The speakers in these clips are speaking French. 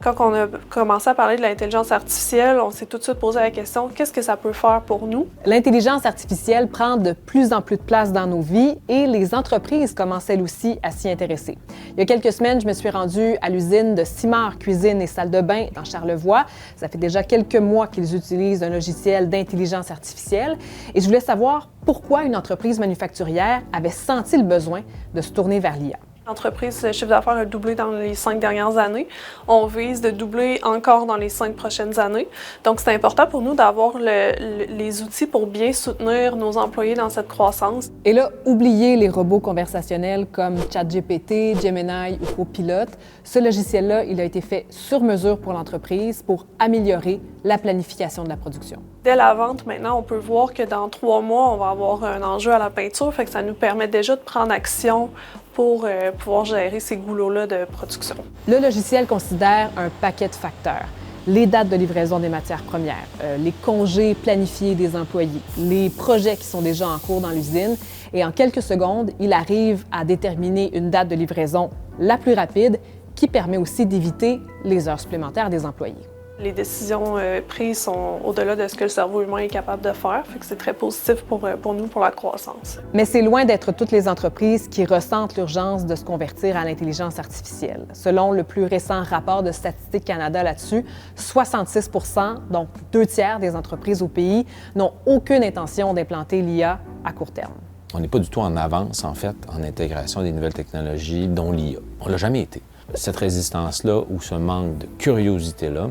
Quand on a commencé à parler de l'intelligence artificielle, on s'est tout de suite posé la question, qu'est-ce que ça peut faire pour nous? L'intelligence artificielle prend de plus en plus de place dans nos vies et les entreprises commencent elles aussi à s'y intéresser. Il y a quelques semaines, je me suis rendue à l'usine de Simard Cuisine et Salle de bain dans Charlevoix. Ça fait déjà quelques mois qu'ils utilisent un logiciel d'intelligence artificielle et je voulais savoir pourquoi une entreprise manufacturière avait senti le besoin de se tourner vers l'IA. L'entreprise, le chiffre d'affaires a doublé dans les 5 dernières années. On vise de doubler encore dans les 5 prochaines années. Donc, c'est important pour nous d'avoir les outils pour bien soutenir nos employés dans cette croissance. Et là, oubliez les robots conversationnels comme ChatGPT, Gemini ou Copilot. Ce logiciel-là, il a été fait sur mesure pour l'entreprise pour améliorer la planification de la production. Dès la vente, maintenant, on peut voir que dans 3 mois, on va avoir un enjeu à la peinture. Fait que ça nous permet déjà de prendre action pour pouvoir gérer ces goulots-là de production. Le logiciel considère un paquet de facteurs. Les dates de livraison des matières premières, les congés planifiés des employés, les projets qui sont déjà en cours dans l'usine. Et en quelques secondes, il arrive à déterminer une date de livraison la plus rapide qui permet aussi d'éviter les heures supplémentaires des employés. Les décisions prises sont au-delà de ce que le cerveau humain est capable de faire, fait que c'est très positif pour nous, pour la croissance. Mais c'est loin d'être toutes les entreprises qui ressentent l'urgence de se convertir à l'intelligence artificielle. Selon le plus récent rapport de Statistique Canada là-dessus, 66 %, donc 2/3 des entreprises au pays, n'ont aucune intention d'implanter l'IA à court terme. On n'est pas du tout en avance, en fait, en intégration des nouvelles technologies, dont l'IA. On ne l'a jamais été. Cette résistance-là ou ce manque de curiosité-là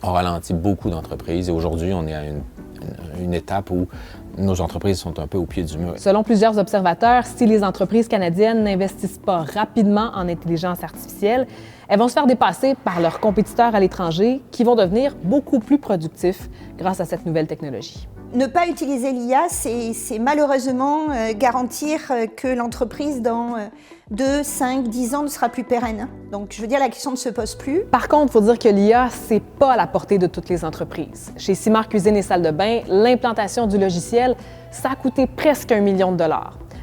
a ralenti beaucoup d'entreprises et aujourd'hui, on est à une étape où nos entreprises sont un peu au pied du mur. Selon plusieurs observateurs, si les entreprises canadiennes n'investissent pas rapidement en intelligence artificielle, elles vont se faire dépasser par leurs compétiteurs à l'étranger qui vont devenir beaucoup plus productifs grâce à cette nouvelle technologie. Ne pas utiliser l'IA, c'est malheureusement garantir que l'entreprise, dans 2, 5, 10 ans, ne sera plus pérenne. Donc, je veux dire, la question ne se pose plus. Par contre, il faut dire que l'IA, c'est pas à la portée de toutes les entreprises. Chez Simard Cuisine et Salle de bain, l'implantation du logiciel, ça a coûté presque $1 million.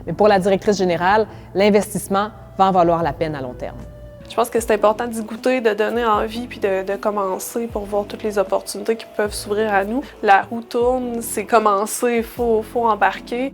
Mais pour la directrice générale, l'investissement va en valoir la peine à long terme. Je pense que c'est important d'y goûter, de donner envie puis de commencer pour voir toutes les opportunités qui peuvent s'ouvrir à nous. La roue tourne, c'est commencer, il faut embarquer.